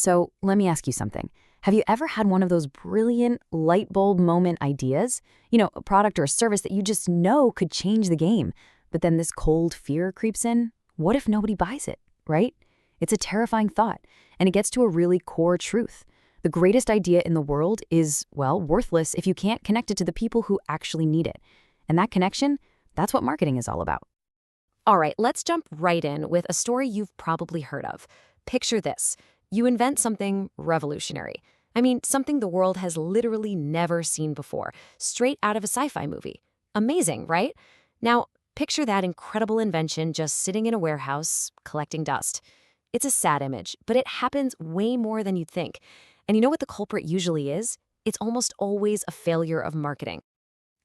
So let me ask you something. Have you ever had one of those brilliant light bulb moment ideas? A product or a service that you just know could change the game, but then this cold fear creeps in? What if nobody buys it, right? It's a terrifying thought, and it gets to a really core truth. The greatest idea in the world is, well, worthless if you can't connect it to the people who actually need it. And that connection, that's what marketing is all about. All right, let's jump right in with a story you've probably heard of. Picture this. You invent something revolutionary. I mean, something the world has literally never seen before, straight out of a sci-fi movie. Amazing, right? Now, picture that incredible invention just sitting in a warehouse, collecting dust. It's a sad image, but it happens way more than you'd think. And you know what the culprit usually is? It's almost always a failure of marketing.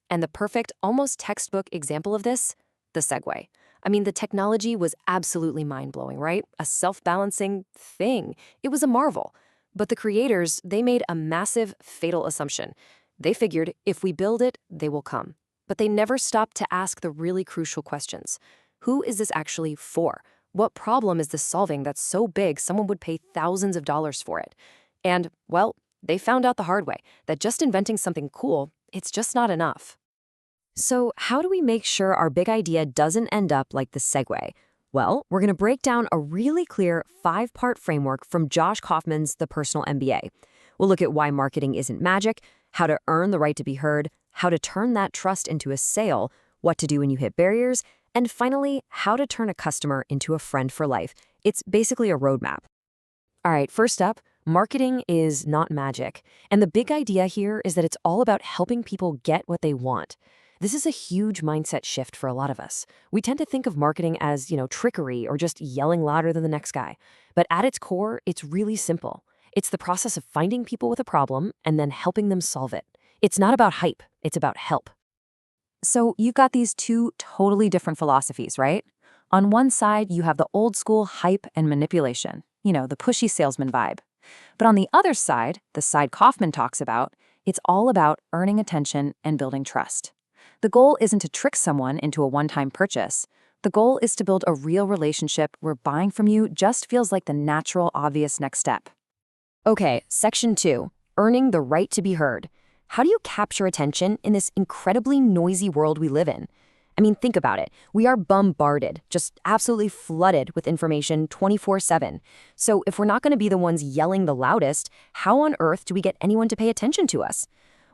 And the perfect, almost textbook example of this? The Segway. I mean, the technology was absolutely mind-blowing, right? A self-balancing thing. It was a marvel. But the creators, they made a massive, fatal assumption. They figured, if we build it, they will come. But they never stopped to ask the really crucial questions. Who is this actually for? What problem is this solving that's so big someone would pay thousands of dollars for it? And, well, they found out the hard way, that just inventing something cool, it's just not enough. So how do we make sure our big idea doesn't end up like the Segway? Well, we're going to break down a really clear 5-part framework from Josh Kaufman's The Personal MBA. We'll look at why marketing isn't magic, how to earn the right to be heard, how to turn that trust into a sale, what to do when you hit barriers, and finally, how to turn a customer into a friend for life. It's basically a roadmap. All right, first up, marketing is not magic. And the big idea here is that it's all about helping people get what they want. This is a huge mindset shift for a lot of us. We tend to think of marketing as, trickery or just yelling louder than the next guy. But at its core, it's really simple. It's the process of finding people with a problem and then helping them solve it. It's not about hype, it's about help. So you've got these two totally different philosophies, right? On one side, you have the old school hype and manipulation, the pushy salesman vibe. But on the other side, the side Kaufman talks about, it's all about earning attention and building trust. The goal isn't to trick someone into a one-time purchase. The goal is to build a real relationship where buying from you just feels like the natural, obvious next step. Okay, section 2, earning the right to be heard. How do you capture attention in this incredibly noisy world we live in? I mean, think about it. We are bombarded, just absolutely flooded with information 24/7. So if we're not going to be the ones yelling the loudest, how on earth do we get anyone to pay attention to us?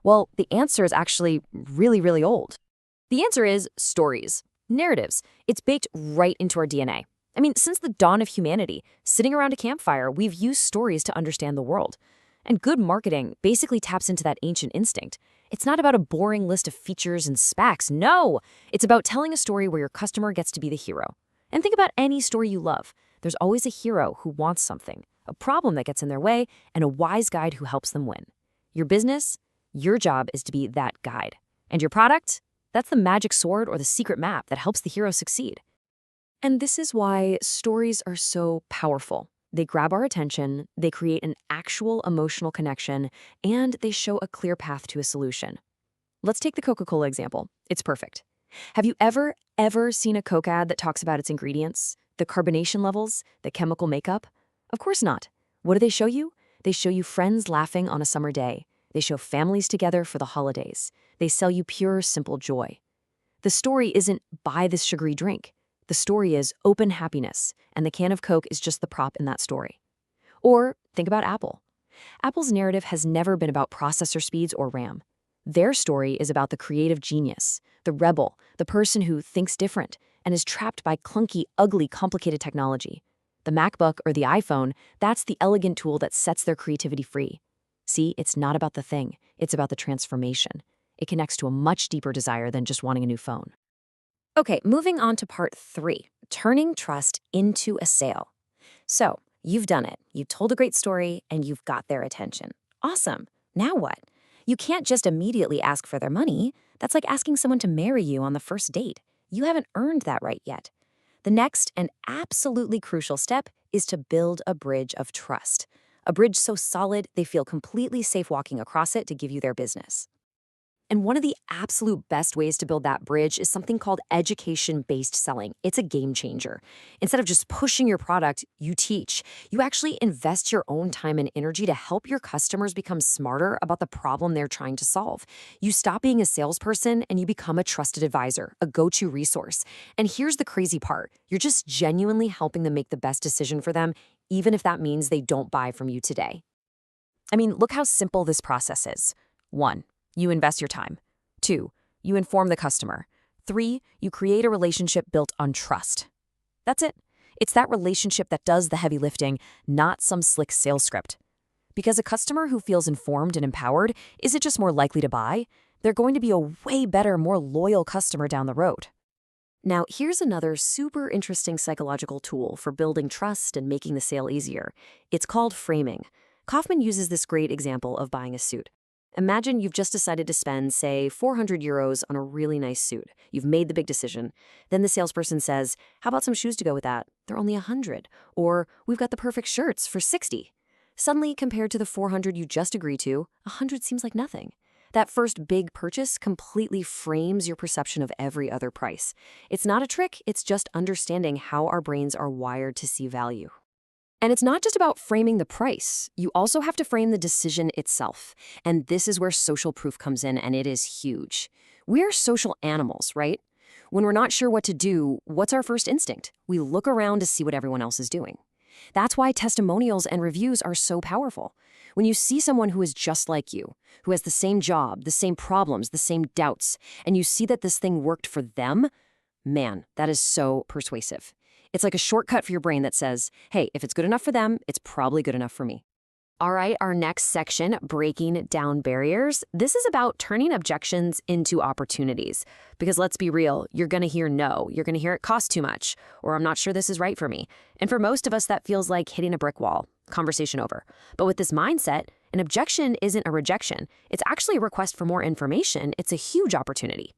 Well, the answer is actually really, really old. The answer is stories, narratives. It's baked right into our DNA. I mean, since the dawn of humanity, sitting around a campfire, we've used stories to understand the world. And good marketing basically taps into that ancient instinct. It's not about a boring list of features and specs. No, it's about telling a story where your customer gets to be the hero. And think about any story you love. There's always a hero who wants something, a problem that gets in their way, and a wise guide who helps them win. Your business? Your job is to be that guide. And your product? That's the magic sword or the secret map that helps the hero succeed. And this is why stories are so powerful. They grab our attention, they create an actual emotional connection, and they show a clear path to a solution. Let's take the Coca-Cola example. It's perfect. Have you ever seen a Coke ad that talks about its ingredients, the carbonation levels, the chemical makeup? Of course not. What do they show you? They show you friends laughing on a summer day. They show families together for the holidays. They sell you pure, simple joy. The story isn't buy this sugary drink. The story is open happiness, and the can of Coke is just the prop in that story. Or think about Apple. Apple's narrative has never been about processor speeds or RAM. Their story is about the creative genius, the rebel, the person who thinks different and is trapped by clunky, ugly, complicated technology. The MacBook or the iPhone, that's the elegant tool that sets their creativity free. See, it's not about the thing, it's about the transformation. It connects to a much deeper desire than just wanting a new phone. Okay, moving on to part 3, turning trust into a sale. So, you've done it. You've told a great story and you've got their attention. Awesome. Now what? You can't just immediately ask for their money. That's like asking someone to marry you on the first date. You haven't earned that right yet. The next and absolutely crucial step is to build a bridge of trust. A bridge so solid they feel completely safe walking across it to give you their business. And one of the absolute best ways to build that bridge is something called education-based selling. It's a game changer. Instead of just pushing your product, you teach. You actually invest your own time and energy to help your customers become smarter about the problem they're trying to solve. You stop being a salesperson and you become a trusted advisor, a go-to resource. And here's the crazy part. You're just genuinely helping them make the best decision for them, even if that means they don't buy from you today. I mean, look how simple this process is. 1. You invest your time. 2. You inform the customer. 3. You create a relationship built on trust. That's it. It's that relationship that does the heavy lifting, not some slick sales script. Because a customer who feels informed and empowered isn't just more likely to buy, they're going to be a way better, more loyal customer down the road. Now, here's another super interesting psychological tool for building trust and making the sale easier. It's called framing. Kaufman uses this great example of buying a suit. Imagine you've just decided to spend, say, 400 euros on a really nice suit. You've made the big decision. Then the salesperson says, how about some shoes to go with that? They're only 100. Or, we've got the perfect shirts for 60. Suddenly, compared to the 400 you just agreed to, 100 seems like nothing. That first big purchase completely frames your perception of every other price. It's not a trick, it's just understanding how our brains are wired to see value. And it's not just about framing the price. You also have to frame the decision itself. And this is where social proof comes in, and it is huge. We're social animals, right? When we're not sure what to do, what's our first instinct? We look around to see what everyone else is doing. That's why testimonials and reviews are so powerful. When you see someone who is just like you, who has the same job, the same problems, the same doubts, and you see that this thing worked for them, man, that is so persuasive. It's like a shortcut for your brain that says, hey, if it's good enough for them, it's probably good enough for me. All right, our next section, breaking down barriers. This is about turning objections into opportunities. Because let's be real, you're going to hear no. You're going to hear it costs too much, or I'm not sure this is right for me. And for most of us, that feels like hitting a brick wall. Conversation over. But with this mindset, an objection isn't a rejection. It's actually a request for more information. It's a huge opportunity.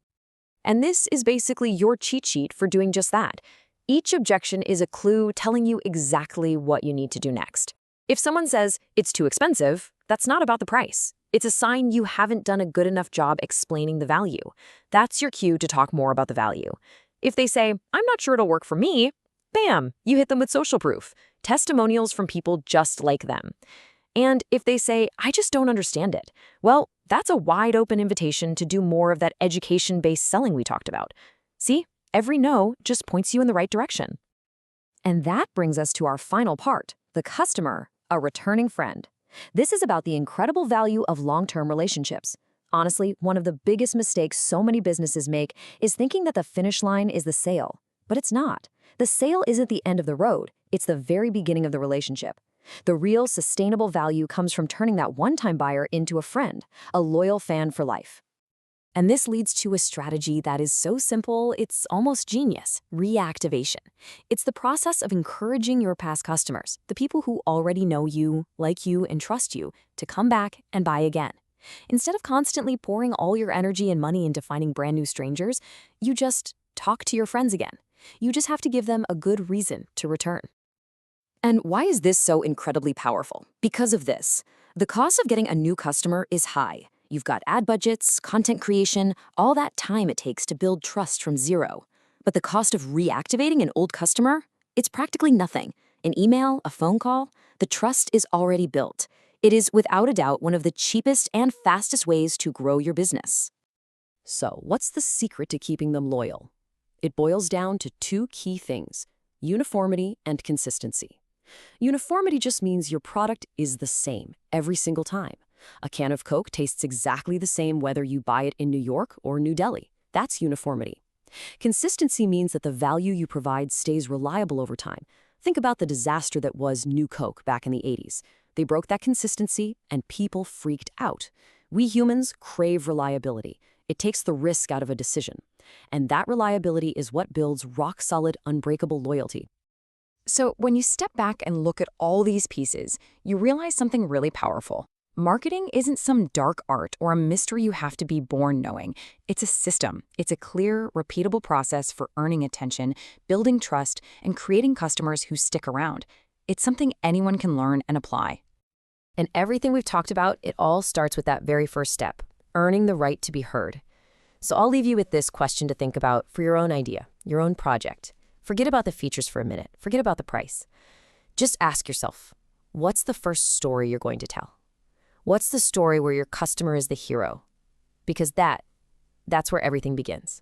And this is basically your cheat sheet for doing just that. Each objection is a clue telling you exactly what you need to do next. If someone says, it's too expensive, that's not about the price. It's a sign you haven't done a good enough job explaining the value. That's your cue to talk more about the value. If they say, I'm not sure it'll work for me, bam, you hit them with social proof, testimonials from people just like them. And if they say, I just don't understand it, well, that's a wide open invitation to do more of that education-based selling we talked about. See? Every no just points you in the right direction. And that brings us to our final part, the customer, a returning friend. This is about the incredible value of long-term relationships. Honestly, one of the biggest mistakes so many businesses make is thinking that the finish line is the sale. But it's not. The sale isn't the end of the road. It's the very beginning of the relationship. The real sustainable value comes from turning that one-time buyer into a friend, a loyal fan for life. And this leads to a strategy that is so simple, it's almost genius: reactivation. It's the process of encouraging your past customers, the people who already know you, like you, and trust you, to come back and buy again. Instead of constantly pouring all your energy and money into finding brand new strangers, you just talk to your friends again. You just have to give them a good reason to return. And why is this so incredibly powerful? Because of this. The cost of getting a new customer is high. You've got ad budgets, content creation, all that time it takes to build trust from zero. But the cost of reactivating an old customer? It's practically nothing. An email, a phone call, the trust is already built. It is without a doubt one of the cheapest and fastest ways to grow your business. So, what's the secret to keeping them loyal? It boils down to two key things: uniformity and consistency. Uniformity just means your product is the same every single time. A can of Coke tastes exactly the same whether you buy it in New York or New Delhi. That's uniformity. Consistency means that the value you provide stays reliable over time. Think about the disaster that was New Coke back in the 80s. They broke that consistency and people freaked out. We humans crave reliability. It takes the risk out of a decision. And that reliability is what builds rock-solid, unbreakable loyalty. So when you step back and look at all these pieces, you realize something really powerful. Marketing isn't some dark art or a mystery you have to be born knowing. It's a system. It's a clear, repeatable process for earning attention, building trust, and creating customers who stick around. It's something anyone can learn and apply. And everything we've talked about, it all starts with that very first step: earning the right to be heard. So I'll leave you with this question to think about for your own idea, your own project. Forget about the features for a minute. Forget about the price. Just ask yourself, what's the first story you're going to tell? What's the story where your customer is the hero? Because that's where everything begins.